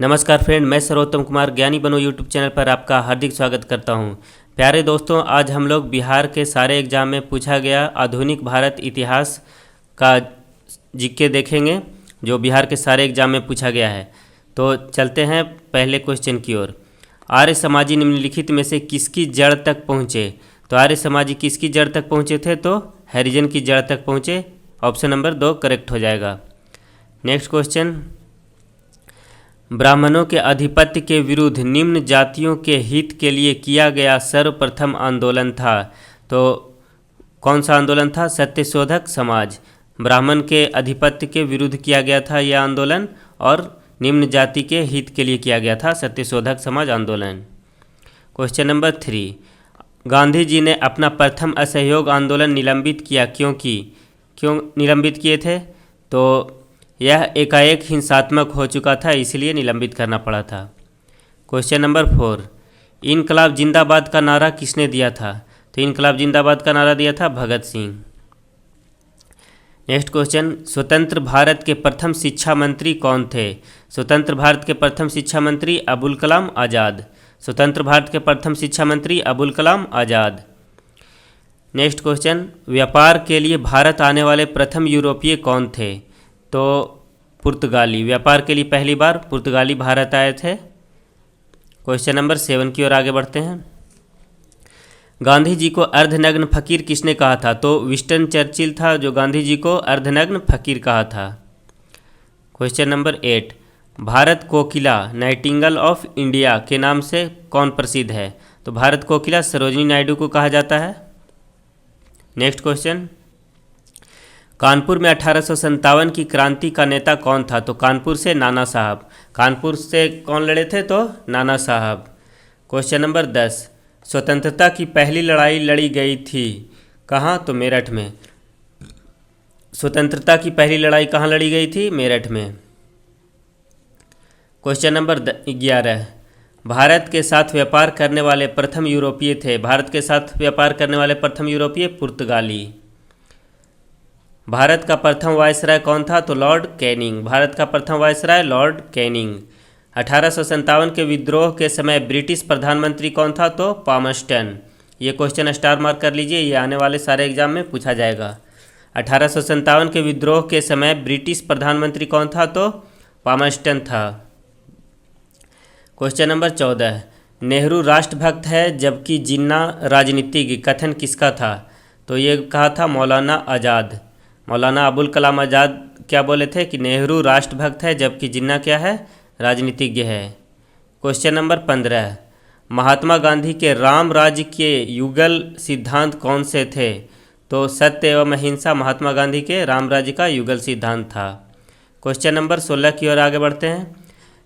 नमस्कार फ्रेंड, मैं सर्वोत्तम कुमार ज्ञानी बनो यूट्यूब चैनल पर आपका हार्दिक स्वागत करता हूं। प्यारे दोस्तों, आज हम लोग बिहार के सारे एग्जाम में पूछा गया आधुनिक भारत इतिहास का जीके देखेंगे, जो बिहार के सारे एग्जाम में पूछा गया है। तो चलते हैं पहले क्वेश्चन की ओर। आर्य समाजी निम्नलिखित में से किसकी जड़ तक पहुँचे? तो आर्य समाजी किसकी जड़ तक पहुँचे थे? तो हरिजन की जड़ तक पहुँचे। ऑप्शन नंबर 2 करेक्ट हो जाएगा। नेक्स्ट क्वेश्चन, ब्राह्मणों के आधिपत्य के विरुद्ध निम्न जातियों के हित के लिए किया गया सर्वप्रथम आंदोलन था। तो कौन सा आंदोलन था? सत्यशोधक समाज। ब्राह्मण के आधिपत्य के विरुद्ध किया गया था यह आंदोलन, और निम्न जाति के हित के लिए किया गया था सत्यशोधक समाज आंदोलन। क्वेश्चन नंबर 3, गांधी जी ने अपना प्रथम असहयोग आंदोलन निलंबित किया क्यों निलंबित किए थे? तो यह एकाएक हिंसात्मक हो चुका था, इसलिए निलंबित करना पड़ा था। क्वेश्चन नंबर 4, इनकलाब जिंदाबाद का नारा किसने दिया था? तो इनकलाब जिंदाबाद का नारा दिया था भगत सिंह। नेक्स्ट क्वेश्चन, स्वतंत्र भारत के प्रथम शिक्षा मंत्री कौन थे? स्वतंत्र भारत के प्रथम शिक्षा मंत्री अबुल कलाम आज़ाद। स्वतंत्र भारत के प्रथम शिक्षा मंत्री अबुल कलाम आज़ाद। नेक्स्ट क्वेश्चन, व्यापार के लिए भारत आने वाले प्रथम यूरोपीय कौन थे? तो पुर्तगाली। व्यापार के लिए पहली बार पुर्तगाली भारत आए थे। क्वेश्चन नंबर 7 की ओर आगे बढ़ते हैं। गांधी जी को अर्धनग्न फकीर किसने कहा था? तो विंस्टन चर्चिल था जो गांधी जी को अर्धनग्न फकीर कहा था। Question number 8, Bharat Kokila Nightingale of India के नाम से कौन प्रसिद्ध है? तो भारत कोकिला सरोजिनी नायडू को कहा जाता है। नेक्स्ट क्वेश्चन, कानपुर में 1857 की क्रांति का नेता कौन था? तो कानपुर से नाना साहब। कानपुर से कौन लड़े थे? तो नाना साहब। क्वेश्चन नंबर 10, स्वतंत्रता की पहली लड़ाई लड़ी गई थी कहाँ? तो मेरठ में। स्वतंत्रता की पहली लड़ाई कहाँ लड़ी गई थी? मेरठ में। क्वेश्चन नंबर 11, भारत के साथ व्यापार करने वाले प्रथम यूरोपीय थे। भारत के साथ व्यापार करने वाले प्रथम यूरोपीय पुर्तगाली। भारत का प्रथम वायसराय कौन था? तो लॉर्ड कैनिंग। भारत का प्रथम वायसराय लॉर्ड कैनिंग। 1857 के विद्रोह के समय ब्रिटिश प्रधानमंत्री कौन था? तो पामस्टन। ये क्वेश्चन स्टार मार्क कर लीजिए, ये आने वाले सारे एग्जाम में पूछा जाएगा। 1857 के विद्रोह के समय ब्रिटिश प्रधानमंत्री कौन था? तो पामस्टन था। क्वेश्चन नंबर 14, नेहरू राष्ट्रभक्त है जबकि जिन्ना राजनीतिज्ञ, कथन किसका था? तो ये कहा था मौलाना आज़ाद। मौलाना अबुल कलाम आज़ाद क्या बोले थे कि नेहरू राष्ट्रभक्त है जबकि जिन्ना क्या है? राजनीतिज्ञ है। क्वेश्चन नंबर 15, महात्मा गांधी के राम राज्य के युगल सिद्धांत कौन से थे? तो सत्य एवं अहिंसा महात्मा गांधी के राम राज्य का युगल सिद्धांत था। क्वेश्चन नंबर 16 की ओर आगे बढ़ते हैं।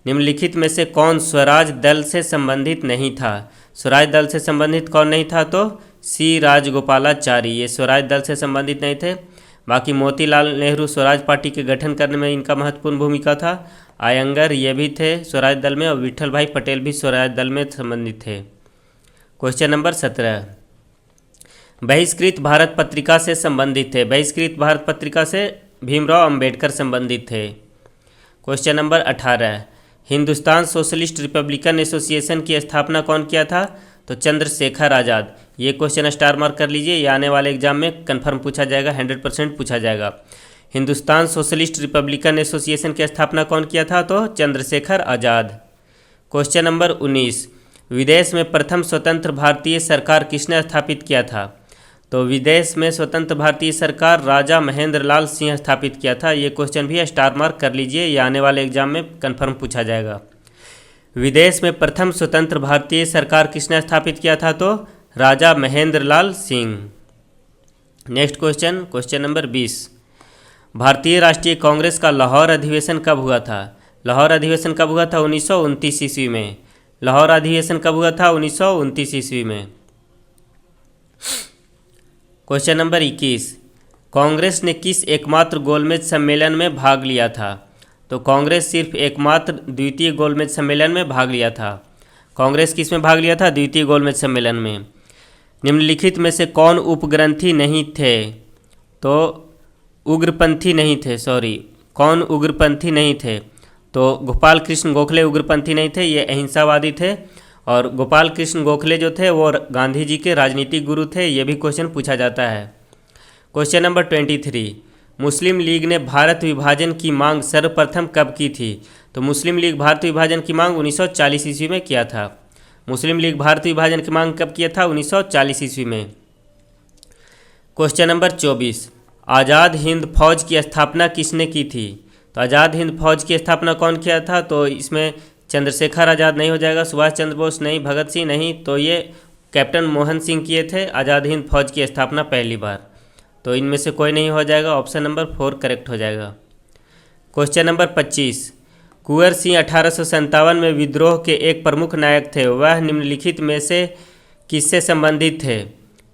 निम्नलिखित में से कौन स्वराज दल से संबंधित नहीं था? स्वराज दल से संबंधित कौन नहीं था? तो सी राजगोपालाचारी। ये स्वराज दल से संबंधित नहीं थे। बाकी मोतीलाल नेहरू स्वराज पार्टी के गठन करने में इनका महत्वपूर्ण भूमिका था। आयंगर ये भी थे स्वराज दल में, और विठल भाई पटेल भी स्वराज दल में संबंधित थे। क्वेश्चन नंबर 17, बहिष्कृत भारत पत्रिका से संबंधित थे। बहिष्कृत भारत पत्रिका से भीमराव अंबेडकर संबंधित थे। Question number 18, Hindustan socialist Republican association की स्थापना कौन किया था? तो चंद्रशेखर आज़ाद। ये क्वेश्चन स्टार मार्क कर लीजिए, ये आने वाले एग्जाम में कंफर्म पूछा जाएगा, 100% पूछा जाएगा। हिंदुस्तान सोशलिस्ट रिपब्लिकन एसोसिएशन की स्थापना कौन किया था? तो चंद्रशेखर आज़ाद। क्वेश्चन नंबर 19, विदेश में प्रथम स्वतंत्र भारतीय सरकार किसने स्थापित किया था? तो विदेश में स्वतंत्र भारतीय सरकार राजा महेंद्र लाल सिंह स्थापित किया था। ये क्वेश्चन भी स्टार मार्क कर लीजिए, ये आने वाले एग्जाम में कंफर्म पूछा जाएगा। विदेश में प्रथम स्वतंत्र भारतीय सरकार किसने स्थापित किया था? तो Raja Mahendra Lal Singh. Next question, question number 20, भारतीय राष्ट्रीय कांग्रेस का लाहौर अधिवेशन कब हुआ था? लाहौर अधिवेशन कब हुआ था? 1929 ईस्वी में। लाहौर अधिवेशन कब हुआ था? 1929 ईस्वी में। क्वेश्चन नंबर 21, कांग्रेस ने किस एकमात्र गोलमेज सम्मेलन में भाग लिया था? तो कांग्रेस सिर्फ एकमात्र द्वितीय गोलमेज सम्मेलन में भाग लिया था। कांग्रेस किस में भाग लिया था? द्वितीय गोलमेज सम्मेलन में। निम्नलिखित में से कौन उपग्रंथी नहीं थे? तो उग्रपंथी नहीं थे, कौन उग्रपंथी नहीं थे? तो गोपाल कृष्ण गोखले उग्रपंथी नहीं थे, ये अहिंसावादी थे। और गोपाल कृष्ण गोखले जो थे वो गांधी जी के राजनीतिक गुरु थे, ये भी क्वेश्चन पूछा जाता है। क्वेश्चन नंबर 23, मुस्लिम लीग ने भारत विभाजन की मांग सर्वप्रथम कब की थी? तो मुस्लिम लीग भारत विभाजन की मांग 1940 ईस्वी में किया था। मुस्लिम लीग भारत विभाजन की मांग कब किया था? 1940 ईस्वी में। क्वेश्चन नंबर 24, आज़ाद हिंद फौज की स्थापना किसने की थी? तो आज़ाद हिंद फौज की स्थापना कौन किया था? तो इसमें चंद्रशेखर आज़ाद नहीं हो जाएगा, सुभाष चंद्र बोस नहीं, भगत सिंह नहीं, तो ये कैप्टन मोहन सिंह किए थे आज़ाद हिंद फौज की स्थापना पहली बार। तो इनमें से कोई नहीं हो जाएगा, ऑप्शन नंबर 4 करेक्ट हो जाएगा। क्वेश्चन नंबर 25, कुंवर सिंह 1857 में विद्रोह के एक प्रमुख नायक थे, वह निम्नलिखित में से किससे संबंधित थे?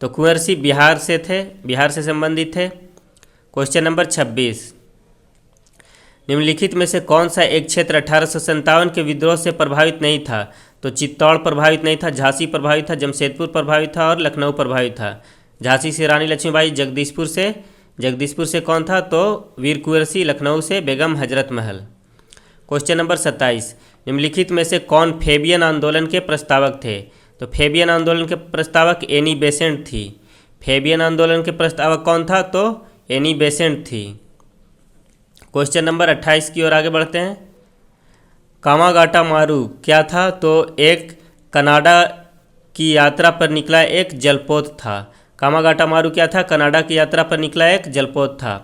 तो कुंवर सिंह बिहार से थे, बिहार से संबंधित थे। क्वेश्चन नंबर 26, निम्नलिखित में से कौन सा एक क्षेत्र 1857 के विद्रोह से प्रभावित नहीं था? तो चित्तौड़ प्रभावित नहीं था, झांसी प्रभावित था, जमशेदपुर प्रभावित था और लखनऊ प्रभावित था। झांसी से रानी लक्ष्मीबाई, जगदीशपुर से कौन था? तो वीर कुंवर सिंह, लखनऊ से बेगम हजरत महल। क्वेश्चन नंबर 27, निम्नलिखित में से कौन फेबियन आंदोलन के प्रस्तावक थे? तो फेबियन आंदोलन के प्रस्तावक एनी बेसेंट थी। फेबियन आंदोलन के प्रस्तावक कौन था? तो एनी बेसेंट थी। क्वेश्चन नंबर 28 की ओर आगे बढ़ते हैं। कामागाटा मारू क्या था? तो एक कनाडा की यात्रा पर निकला एक जलपोत था। कामागाटा मारू क्या था? कनाडा की यात्रा पर निकला एक जलपोत था।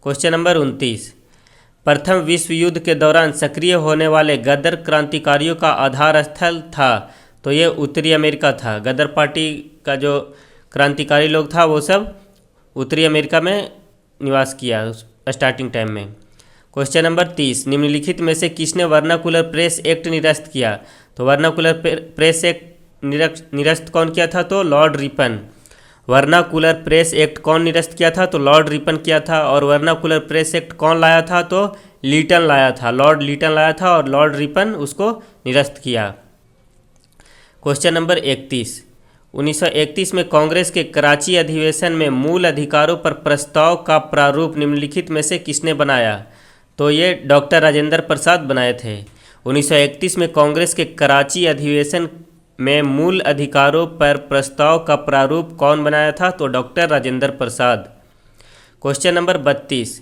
क्वेश्चन नंबर 29, प्रथम विश्व युद्ध के दौरान सक्रिय होने वाले गदर क्रांतिकारियों का आधार स्थल था? तो ये उत्तरी अमेरिका था। गदर पार्टी का जो क्रांतिकारी लोग था वो सब उत्तरी अमेरिका में निवास किया स्टार्टिंग टाइम में। क्वेश्चन नंबर 30, निम्नलिखित में से किसने वर्नाकुलर प्रेस एक्ट निरस्त किया? तो वर्नाकुलर प्रेस एक्ट निरस्त कौन किया था? तो Lord Ripon. Vernacular press act कौन निरस्त किया था? तो लॉर्ड रिपन किया था। और वर्नाकुलर प्रेस एक्ट कौन लाया था? तो लीटन लाया था, लॉर्ड लीटन लाया था और लॉर्ड रिपन उसको निरस्त किया। क्वेश्चन नंबर 31, 1931 में कांग्रेस के कराची अधिवेशन में मूल अधिकारों पर प्रस्ताव का प्रारूप निम्नलिखित में से किसने बनाया? तो ये डॉक्टर राजेंद्र प्रसाद बनाए थे। 1931 में कांग्रेस के कराची अधिवेशन में मूल अधिकारों पर प्रस्ताव का प्रारूप कौन बनाया था? तो doctor Rajendra Prasad. Question number 32,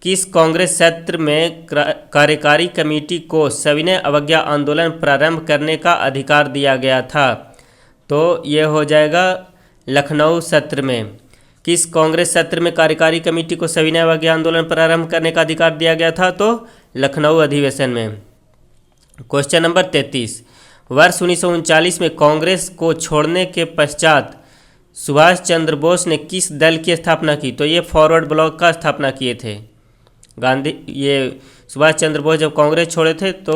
किस कांग्रेस सत्र में कार्यकारी कमेटी को सविनय अवज्ञा आंदोलन प्रारंभ करने का अधिकार दिया गया था? तो ये हो जाएगा लखनऊ सत्र में। किस कांग्रेस सत्र में कार्यकारी कमेटी को सविनय अवज्ञा आंदोलन प्रारंभ करने का अधिकार दिया गया था? तो लखनऊ अधिवेशन में। क्वेश्चन नंबर 33, वर्ष 1939 में कांग्रेस को छोड़ने के पश्चात सुभाष चंद्र बोस ने किस दल की स्थापना की? तो ये फॉरवर्ड ब्लॉक का स्थापना किए थे। सुभाष चंद्र बोस जब कांग्रेस छोड़े थे तो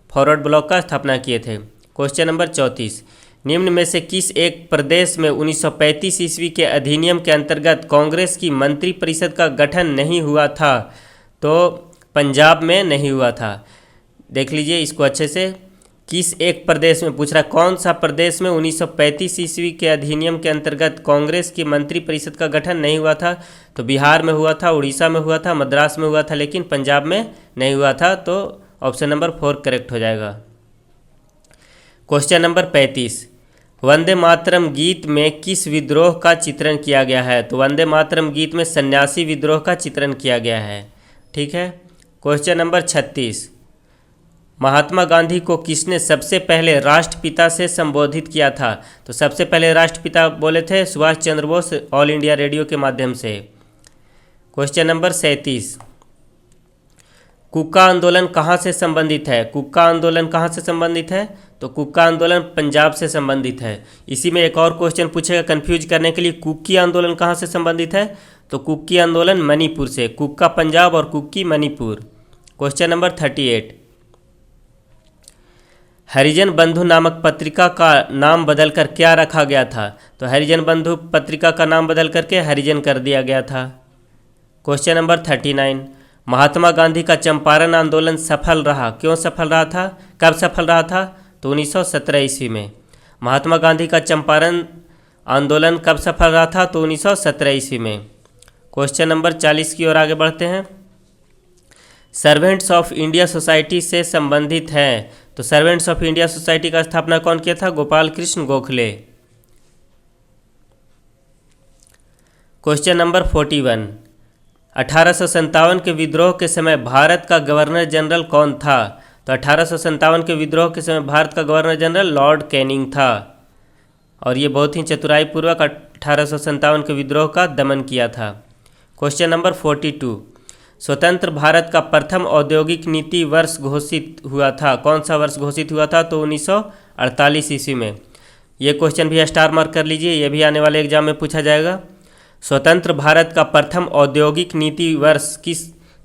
फॉरवर्ड ब्लॉक का स्थापना किए थे। क्वेश्चन नंबर 34, निम्न में से किस एक प्रदेश में 1935 ईस्वी के अधिनियम के अंतर्गत कांग्रेस की मंत्री परिषद का गठन नहीं हुआ था? तो पंजाब में नहीं हुआ था। देख लीजिए इसको अच्छे से, किस एक प्रदेश में पूछ रहा, कौन सा प्रदेश में 1935 ईस्वी के अधिनियम के अंतर्गत कांग्रेस की मंत्री परिषद का गठन नहीं हुआ था? तो बिहार में हुआ था, उड़ीसा में हुआ था, मद्रास में हुआ था, लेकिन पंजाब में नहीं हुआ था। तो ऑप्शन नंबर 4 करेक्ट हो जाएगा। क्वेश्चन नंबर 35, वंदे मातरम गीत में किस विद्रोह का चित्रण किया गया है? तो वंदे मातरम गीत में सन्यासी विद्रोह का चित्रण किया गया है। ठीक है। क्वेश्चन नंबर 36, महात्मा गांधी को किसने सबसे पहले राष्ट्रपिता से संबोधित किया था? तो सबसे पहले राष्ट्रपिता बोले थे Subhash Chandra Bose all India radio के माध्यम से। क्वेश्चन नंबर 37, कुक्का आंदोलन कहाँ से संबंधित है? कुक्का आंदोलन कहाँ से संबंधित है? तो कुक्का आंदोलन पंजाब से संबंधित है। इसी में एक और क्वेश्चन पूछेगा कंफ्यूज करने के लिए, कुक्की आंदोलन कहाँ से संबंधित है? तो कुक्की आंदोलन मणिपुर से। कुक्का पंजाब और कुक्की मणिपुर। क्वेश्चन नंबर 38, हरिजन बंधु नामक पत्रिका का नाम बदलकर क्या रखा गया था? तो हरिजन बंधु पत्रिका का नाम बदल करके हरिजन कर दिया गया था। क्वेश्चन नंबर 39, महात्मा गांधी का चंपारण आंदोलन सफल रहा, क्यों सफल रहा था? कब सफल रहा था? तो 1917 ईस्वी में। महात्मा गांधी का चंपारण आंदोलन कब सफल रहा था? तो 1917 ईस्वी में। क्वेश्चन नंबर 40 की ओर आगे बढ़ते हैं। सर्वेंट्स ऑफ इंडिया सोसाइटी से संबंधित हैं। तो सर्वेंट्स ऑफ इंडिया सोसाइटी का स्थापना कौन किया था? गोपाल कृष्ण गोखले। क्वेश्चन नंबर 41, 1857 के विद्रोह के समय भारत का गवर्नर जनरल कौन था? तो 1857 के विद्रोह के समय भारत का गवर्नर जनरल लॉर्ड कैनिंग था, और ये बहुत ही चतुराईपूर्वक 1857 के विद्रोह का दमन किया था। क्वेश्चन नंबर 42, स्वतंत्र भारत का प्रथम औद्योगिक नीति वर्ष घोषित हुआ था, कौन सा वर्ष घोषित हुआ था? तो 1948 ईस्वी में। ये क्वेश्चन भी स्टार मार्क कर लीजिए, ये भी आने वाले एग्जाम में पूछा जाएगा। स्वतंत्र भारत का प्रथम औद्योगिक नीति वर्ष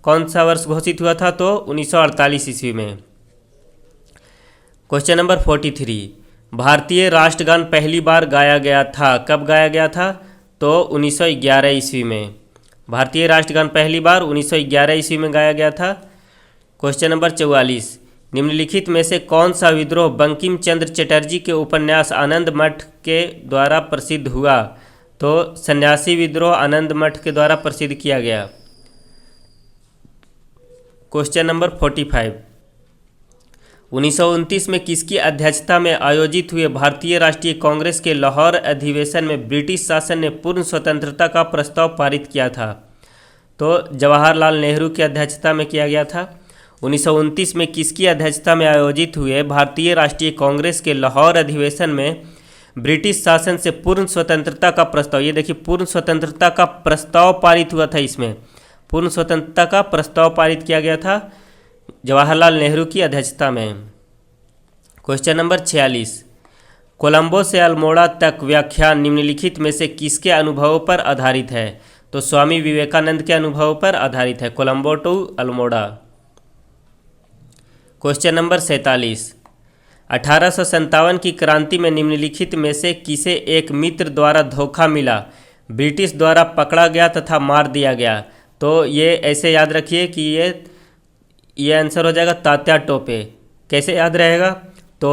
कौन सा वर्ष घोषित हुआ था? तो 1948 ईस्वी में। क्वेश्चन नंबर 43, भारतीय राष्ट्रगान पहली बार गाया गया था, कब गाया गया था? तो 1911 ईस्वी में। भारतीय राष्ट्रगान पहली बार 1911 ईस्वी में गाया गया था। क्वेश्चन नंबर 44, निम्नलिखित में से कौन सा विद्रोह बंकिम चंद्र चटर्जी के उपन्यास आनंद मठ के द्वारा प्रसिद्ध हुआ? तो सन्यासी विद्रोह आनंद मठ के द्वारा प्रसिद्ध किया गया। क्वेश्चन नंबर 45, 1929 में किसकी अध्यक्षता में आयोजित हुए भारतीय राष्ट्रीय कांग्रेस के लाहौर अधिवेशन में ब्रिटिश शासन ने पूर्ण स्वतंत्रता का प्रस्ताव पारित किया था? तो जवाहरलाल नेहरू की अध्यक्षता में किया गया था। 1929 में किसकी अध्यक्षता में आयोजित हुए भारतीय राष्ट्रीय कांग्रेस के लाहौर अधिवेशन में ब्रिटिश शासन से पूर्ण स्वतंत्रता का प्रस्ताव, ये देखिए पूर्ण स्वतंत्रता का प्रस्ताव पारित हुआ था, इसमें पूर्ण स्वतंत्रता का प्रस्ताव पारित किया गया था जवाहरलाल नेहरू की अध्यक्षता में। क्वेश्चन नंबर 46, कोलंबो से अल्मोड़ा तक व्याख्यान निम्नलिखित में से किसके अनुभवों पर आधारित है? तो स्वामी विवेकानंद के अनुभवों पर आधारित है, Colombo to Almora. Question number 47, 1857 की क्रांति में निम्नलिखित में से किसे एक मित्र द्वारा धोखा मिला, ब्रिटिश द्वारा पकड़ा गया तथा मार दिया गया? तो ये ऐसे याद रखिए कि ये आंसर हो जाएगा तात्या टोपे। कैसे याद रहेगा? तो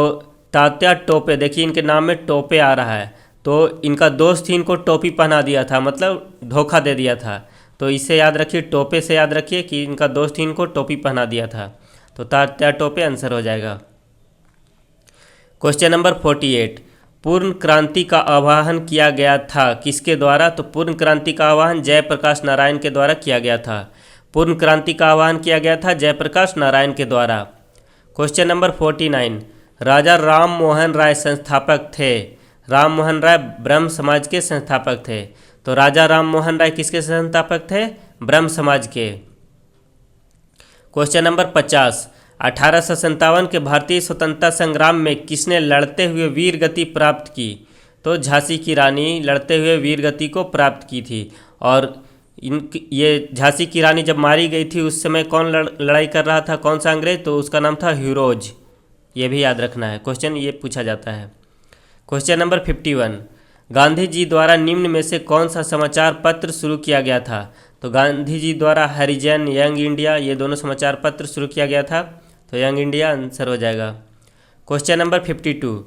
तात्या टोपे, देखिए इनके नाम में टोपे आ रहा है, तो इनका दोस्त ही इनको टोपी पहना दिया था, मतलब धोखा दे दिया था। तो इसे याद रखिए, टोपे से याद रखिए कि इनका दोस्त ही इनको टोपी पहना दिया था। तो तात्या टोपे आंसर हो जाएगा। क्वेश्चन नंबर 48, पूर्ण क्रांति का आह्वान किया गया था किसके द्वारा? तो पूर्ण क्रांति का आह्वान जयप्रकाश नारायण के द्वारा किया गया था। पूर्ण क्रांति का आह्वान किया गया था जयप्रकाश नारायण के द्वारा। क्वेश्चन नंबर 49, राजा राम मोहन राय संस्थापक थे? राम मोहन राय ब्रह्म समाज के संस्थापक थे। तो राजा राम मोहन राय किसके संस्थापक थे? ब्रह्म समाज के। क्वेश्चन नंबर 50, 1857 के भारतीय स्वतंत्रता संग्राम में किसने लड़ते हुए वीर गति प्राप्त की? तो झांसी की रानी लड़ते हुए वीर गति को प्राप्त की थी। और ये झांसी की रानी जब मारी गई थी उस समय कौन लड़ाई कर रहा था, कौन सा अंग्रेज? तो उसका नाम था ह्यूरोज। ये भी याद रखना है, क्वेश्चन ये पूछा जाता है। क्वेश्चन नंबर 51, गांधी जी द्वारा निम्न में से कौन सा समाचार पत्र शुरू किया गया था? तो गांधी जी द्वारा हरिजन, यंग इंडिया, ये दोनों समाचार पत्र शुरू किया गया था। तो यंग इंडिया आंसर हो जाएगा। क्वेश्चन नंबर 52,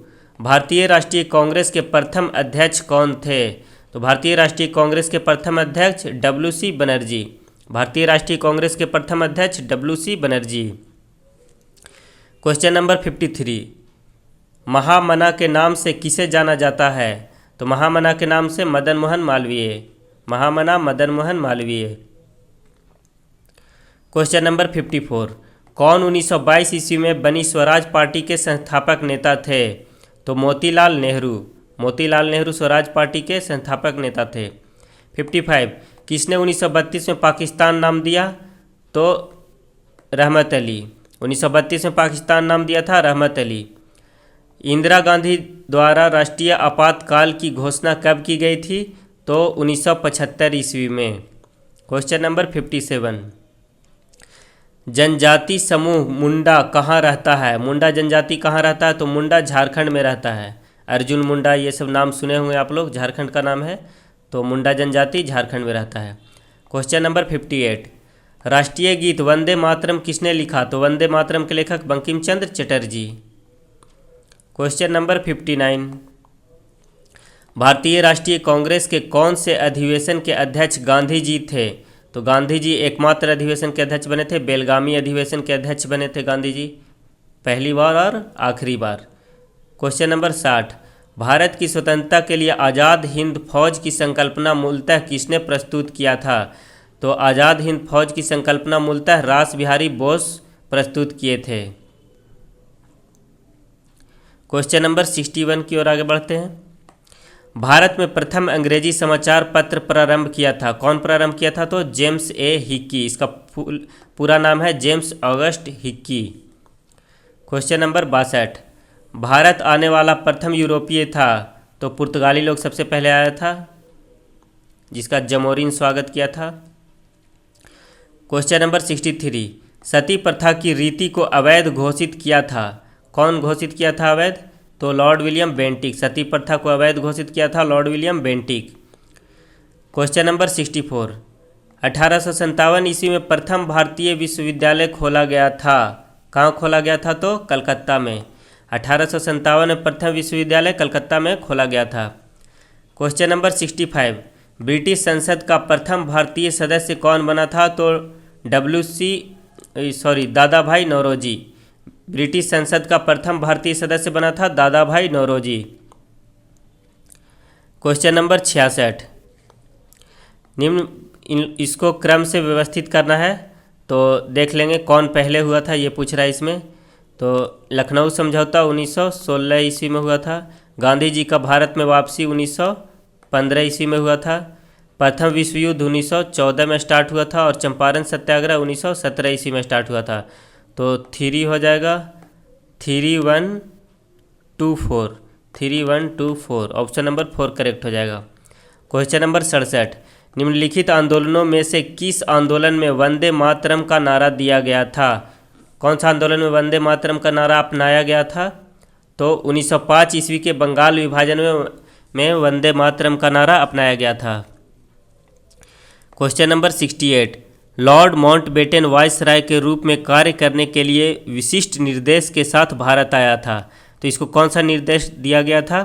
भारतीय राष्ट्रीय कांग्रेस के प्रथम अध्यक्ष कौन थे? तो भारतीय राष्ट्रीय कांग्रेस के प्रथम अध्यक्ष WC बनर्जी। भारतीय राष्ट्रीय कांग्रेस के प्रथम अध्यक्ष WC बनर्जी। क्वेश्चन नंबर 53, महामना के नाम से किसे जाना जाता है? तो महामना के नाम से मदन मोहन मालवीय। महामना मदन मोहन मालवीय। क्वेश्चन नंबर 54, कौन 1922 ईस्वी में बनी स्वराज पार्टी के संस्थापक नेता थे? तो मोतीलाल नेहरू। मोतीलाल नेहरू स्वराज पार्टी के संस्थापक नेता थे। 55, किसने 1932 में पाकिस्तान नाम दिया? तो रहमत अली। 1932 में पाकिस्तान नाम दिया था रहमत अली। इंदिरा गांधी द्वारा राष्ट्रीय आपातकाल की घोषणा कब की गई थी? तो 1975 ईस्वी में। क्वेश्चन नंबर 57, जनजाति समूह मुंडा कहाँ रहता है? मुंडा जनजाति कहाँ रहता है? तो मुंडा झारखंड में रहता है। अर्जुन मुंडा ये सब नाम सुने होंगे आप लोग, झारखंड का नाम है। तो मुंडा जनजाति झारखंड में रहता है। क्वेश्चन नंबर 58, राष्ट्रीय गीत वंदे मातरम किसने लिखा? तो वंदे मातरम के लेखक बंकिम चंद्र चटर्जी। क्वेश्चन नंबर 59, भारतीय राष्ट्रीय कांग्रेस के कौन से अधिवेशन के अध्यक्ष गांधी जी थे? तो गांधी जी एकमात्र अधिवेशन के अध्यक्ष बने थे, बेलगामी अधिवेशन के अध्यक्ष बने थे गांधी जी पहली बार और आखिरी बार। क्वेश्चन नंबर 60, भारत की स्वतंत्रता के लिए आज़ाद हिंद फौज की संकल्पना मूलतः किसने प्रस्तुत किया था? तो आज़ाद हिंद फौज की संकल्पना मूलतः रास बिहारी बोस प्रस्तुत किए थे। क्वेश्चन नंबर 61 की ओर आगे बढ़ते हैं। भारत में प्रथम अंग्रेजी समाचार पत्र प्रारंभ किया था, कौन प्रारंभ किया था? तो जेम्स ए हिक्की, इसका पूरा नाम है James August Hickey. Question number 62, Bharat आने वाला प्रथम यूरोपीय था, तो पुर्तगाली लोग सबसे पहले आया था, जिसका जमोरिन स्वागत किया था। क्वेश्चन नंबर 63, सती प्रथा की रीति को अवैध घोषित किया था, कौन घोषित किया था अवैध? तो लॉर्ड विलियम बेंटिक, सती प्रथा को अवैध घोषित किया था Lord William Bentinck. Question number 64, 1857 ईस्वी में प्रथम भारतीय विश्वविद्यालय खोला गया था, कहाँ खोला गया था? तो कलकत्ता में। 1857 में प्रथम विश्वविद्यालय कलकत्ता में खोला गया था। क्वेश्चन नंबर 65, ब्रिटिश संसद का प्रथम भारतीय सदस्य कौन बना था? तो दादा भाई नौरोजी, ब्रिटिश संसद का प्रथम भारतीय सदस्य बना था दादा भाई नौरोजी। क्वेश्चन नंबर 66, इसको क्रम से व्यवस्थित करना है, तो देख लेंगे कौन पहले हुआ था, ये पूछ रहा है इसमें। तो लखनऊ समझौता 1916 ईस्वी में हुआ था, गांधी जी का भारत में वापसी 1915 ईस्वी में हुआ था, प्रथम विश्व युद्ध 1914 में स्टार्ट हुआ था और चंपारण सत्याग्रह 1917 ईस्वी में स्टार्ट हुआ था। तो 3 हो जाएगा, 3124, 3124, ऑप्शन नंबर 4 करेक्ट हो जाएगा। क्वेश्चन नंबर 67, निम्नलिखित आंदोलनों में से किस आंदोलन में वंदे मातरम का नारा दिया गया था? कौन सा आंदोलन में वंदे मातरम का नारा अपनाया गया था? तो 1905 ईस्वी के बंगाल विभाजन में वंदे मातरम का नारा अपनाया गया था। Question number 68, Lord Mountbatten viceroy के रूप में कार्य करने के लिए विशिष्ट निर्देश के साथ भारत आया था, तो इसको कौन सा निर्देश दिया गया था?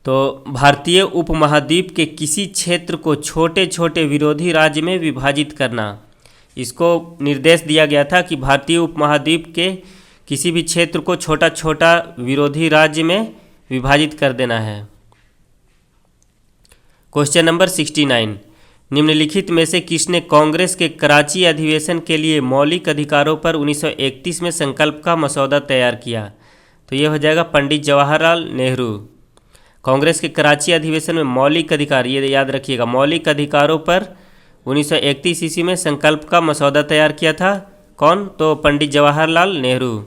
तो भारतीय उपमहाद्वीप के किसी क्षेत्र को छोटे छोटे विरोधी राज्य में विभाजित करना, इसको निर्देश दिया गया था कि भारतीय उपमहाद्वीप के किसी भी क्षेत्र को छोटा छोटा विरोधी राज्य में विभाजित कर देना है। क्वेश्चन नंबर 69, निम्नलिखित में से किसने कांग्रेस के कराची अधिवेशन के लिए मौलिक अधिकारों पर 1931 में संकल्प का मसौदा तैयार किया? तो ये हो जाएगा पंडित जवाहरलाल नेहरू। कांग्रेस के कराची अधिवेशन में मौलिक अधिकार, ये याद रखिएगा, मौलिक अधिकारों पर 1931 ईस्वी में संकल्प का मसौदा तैयार किया था, कौन? तो पंडित जवाहरलाल नेहरू।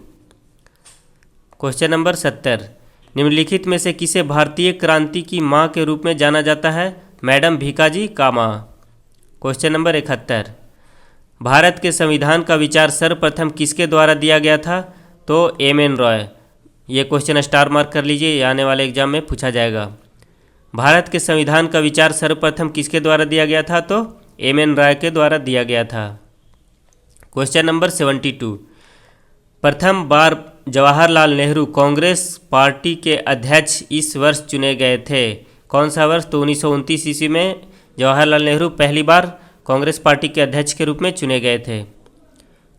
क्वेश्चन नंबर 70, निम्नलिखित में से किसे भारतीय क्रांति की मां के रूप में जाना जाता है? मैडम भीकाजी कामा। क्वेश्चन नंबर 71, भारत के संविधान का विचार सर्वप्रथम किसके द्वारा दिया गया था? तो एम.एन. रॉय। ये क्वेश्चन स्टार मार्क कर लीजिए, ये आने वाले एग्जाम में पूछा जाएगा। भारत के संविधान का विचार सर्वप्रथम किसके द्वारा दिया गया था? तो एम.एन. रॉय के द्वारा दिया गया था। क्वेश्चन नंबर 72, प्रथम बार जवाहरलाल नेहरू कांग्रेस पार्टी के अध्यक्ष इस वर्ष चुने गए थे, कौन सा वर्ष? तो 1929 ईस्वी में जवाहरलाल नेहरू पहली बार कांग्रेस पार्टी के अध्यक्ष के रूप में चुने गए थे।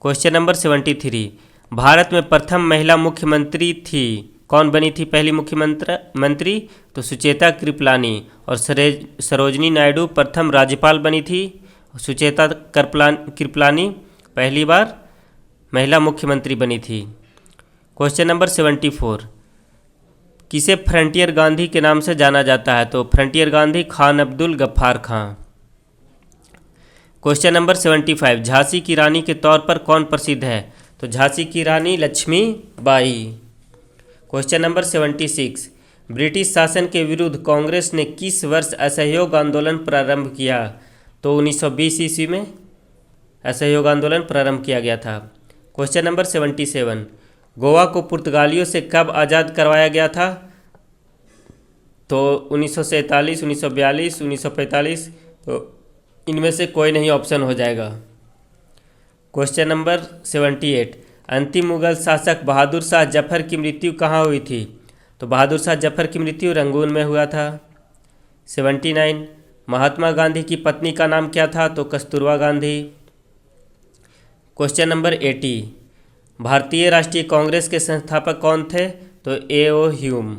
क्वेश्चन नंबर 73, भारत में प्रथम महिला मुख्यमंत्री थी, कौन बनी थी पहली मुख्यमंत्री? तो सुचेता कृपलानी। और सरोजनी नायडू प्रथम राज्यपाल बनी थी, सुचेता कृपलानी पहली बार महिला मुख्यमंत्री बनी थी। क्वेश्चन नंबर 74, किसे फ्रंटियर गांधी के नाम से जाना जाता है? तो फ्रंटियर गांधी खान अब्दुल गफ्फार खां। क्वेश्चन नंबर 75, झांसी की रानी के तौर पर कौन प्रसिद्ध है? तो झांसी की Rani Lakshmi Bai. Question number 76, British शासन के विरुद्ध कांग्रेस ने किस वर्ष असहयोग आंदोलन प्रारंभ किया? तो 1920 ईस्वी में असहयोग आंदोलन प्रारंभ किया गया था। क्वेश्चन नंबर 77, गोवा को पुर्तगालियों से कब आज़ाद करवाया गया था? तो 1947, 1942, 1945, तो इनमें से कोई नहीं ऑप्शन हो जाएगा। क्वेश्चन नंबर 78, अंतिम मुगल शासक बहादुर शाह जफर की मृत्यु कहाँ हुई थी? तो बहादुर शाह जफर की मृत्यु रंगून में हुआ था। 79, महात्मा गांधी की पत्नी का नाम क्या था? तो कस्तूरबा गांधी। क्वेश्चन नंबर 80, भारतीय राष्ट्रीय कांग्रेस के संस्थापक कौन थे? तो A.O. ह्यूम।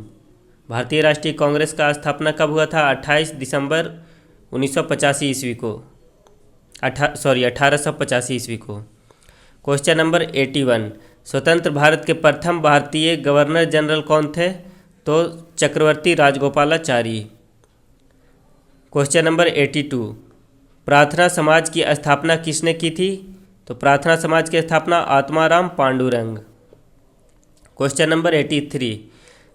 भारतीय राष्ट्रीय कांग्रेस का स्थापना कब हुआ था? 28 दिसंबर 1985 ईस्वी को 1885 ईस्वी को। क्वेश्चन नंबर 81, स्वतंत्र भारत के प्रथम भारतीय गवर्नर जनरल कौन थे? तो चक्रवर्ती राजगोपालाचारी। क्वेश्चन नंबर 82, प्रार्थना समाज की स्थापना किसने की थी? तो प्रार्थना समाज की स्थापना आत्माराम पांडुरंग। क्वेश्चन नंबर 83,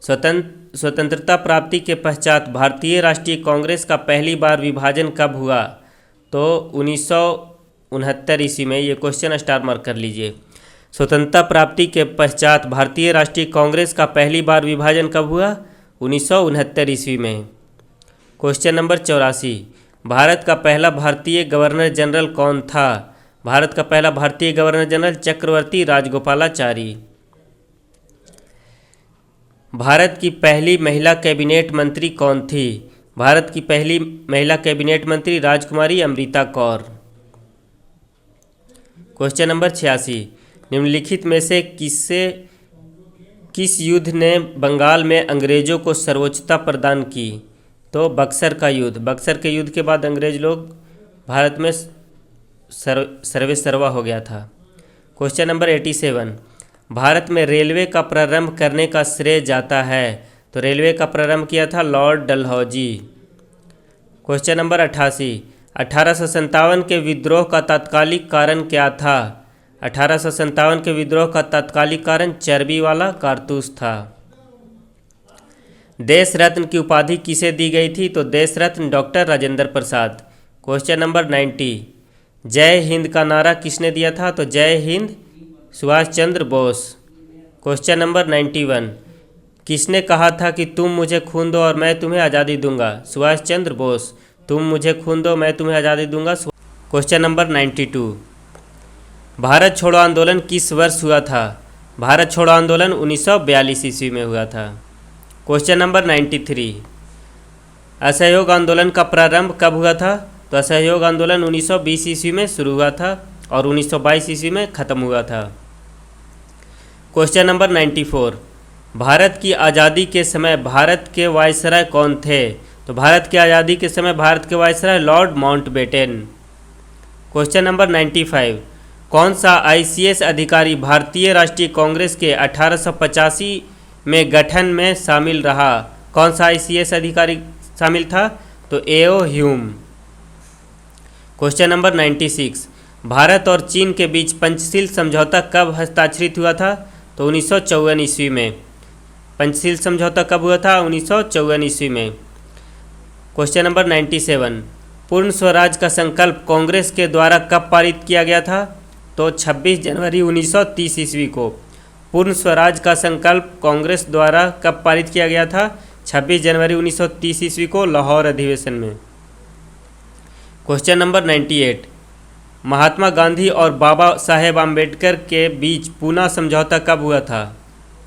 स्वतंत्रता प्राप्ति के पश्चात भारतीय राष्ट्रीय कांग्रेस का पहली बार विभाजन कब हुआ? तो 1969 ईस्वी में। ये क्वेश्चन स्टार मार्क कर लीजिए। स्वतंत्रता प्राप्ति के पश्चात भारतीय राष्ट्रीय कांग्रेस का पहली बार विभाजन कब हुआ? 1969 ईस्वी में। क्वेश्चन नंबर 84, भारत का पहला भारतीय गवर्नर जनरल कौन था? भारत का पहला भारतीय गवर्नर जनरल चक्रवर्ती राजगोपालाचारी। भारत की पहली महिला कैबिनेट मंत्री कौन थी? भारत की पहली महिला कैबिनेट मंत्री राजकुमारी अमृता कौर। क्वेश्चन नंबर 86, निम्नलिखित में से किस युद्ध ने बंगाल में अंग्रेजों को सर्वोच्चता प्रदान की? तो बक्सर का युद्ध। बक्सर के युद्ध के बाद अंग्रेज लोग भारत में सर्वे सर्वा हो गया था। क्वेश्चन नंबर 87, भारत में रेलवे का प्रारंभ करने का श्रेय जाता है? तो रेलवे का प्रारंभ किया था लॉर्ड डलहौजी। क्वेश्चन नंबर 88, 1857 के विद्रोह का तात्कालिक कारण क्या था? 1857 के विद्रोह का तात्कालिक कारण चर्बी वाला कारतूस था। देश रत्न की उपाधि किसे दी गई थी? तो देश रत्न doctor Rajendra Prasad. Question number 90, जय हिंद का नारा किसने दिया था? तो जय हिंद सुभाष चंद्र बोस। क्वेश्चन नंबर 91, किसने कहा था कि तुम मुझे खून दो और मैं तुम्हें आज़ादी दूंगा? सुभाष चंद्र बोस। तुम मुझे खून दो मैं तुम्हें आज़ादी दूंगा। क्वेश्चन नंबर 92, भारत छोड़ो आंदोलन किस वर्ष हुआ था? भारत छोड़ो आंदोलन 1942 ईस्वी में हुआ था। क्वेश्चन नंबर 93, असहयोग आंदोलन का प्रारंभ कब हुआ था? तो असहयोग आंदोलन 1920 ईस्वी में शुरू हुआ था और 1922 ईस्वी में ख़त्म हुआ था। क्वेश्चन नंबर 94, भारत की आज़ादी के समय भारत के वायसराय कौन थे? तो भारत की आज़ादी के समय भारत के viceroy Lord Mountbatten. Question number 95, कौन सा ICS अधिकारी भारतीय राष्ट्रीय कांग्रेस के 1885 में गठन में शामिल रहा? कौन सा ICS अधिकारी शामिल था? तो A.O. Hume. Question number 96, Bharat और चीन के बीच पंचशील समझौता कब हस्ताक्षरित हुआ था? तो 1954 ईस्वी में। पंचशील समझौता कब हुआ था? 1954 ईस्वी में। क्वेश्चन नंबर 97, पूर्ण स्वराज का संकल्प कांग्रेस के द्वारा कब पारित किया गया था? तो 26 जनवरी 1930 ईस्वी को। पूर्ण स्वराज का संकल्प कांग्रेस द्वारा कब पारित किया गया था? 26 जनवरी 1930 ईस्वी को लाहौर अधिवेशन में। क्वेश्चन नंबर 98, महात्मा गांधी और बाबा साहेब आम्बेडकर के बीच पूना समझौता कब हुआ था?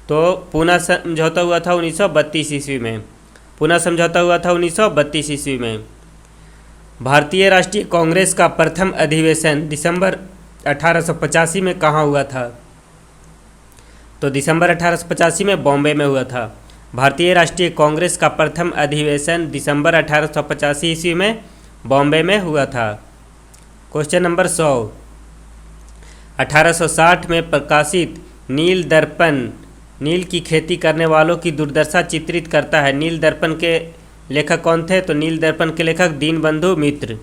तो पूना समझौता हुआ था 1932 ईस्वी में। पूना समझौता हुआ था 1932 ईस्वी में। भारतीय राष्ट्रीय कांग्रेस का प्रथम अधिवेशन दिसंबर 1885 में कहाँ हुआ था? तो दिसंबर 1885 में बॉम्बे में हुआ था। भारतीय राष्ट्रीय कांग्रेस का प्रथम अधिवेशन दिसंबर 1885 ईस्वी में बॉम्बे में हुआ था। क्वेश्चन नंबर 100, 1860 में प्रकाशित नील दर्पण नील की खेती करने वालों की दुर्दशा चित्रित करता है। नील दर्पण के लेखक कौन थे? तो नील दर्पण के लेखक दीनबंधु मित्र।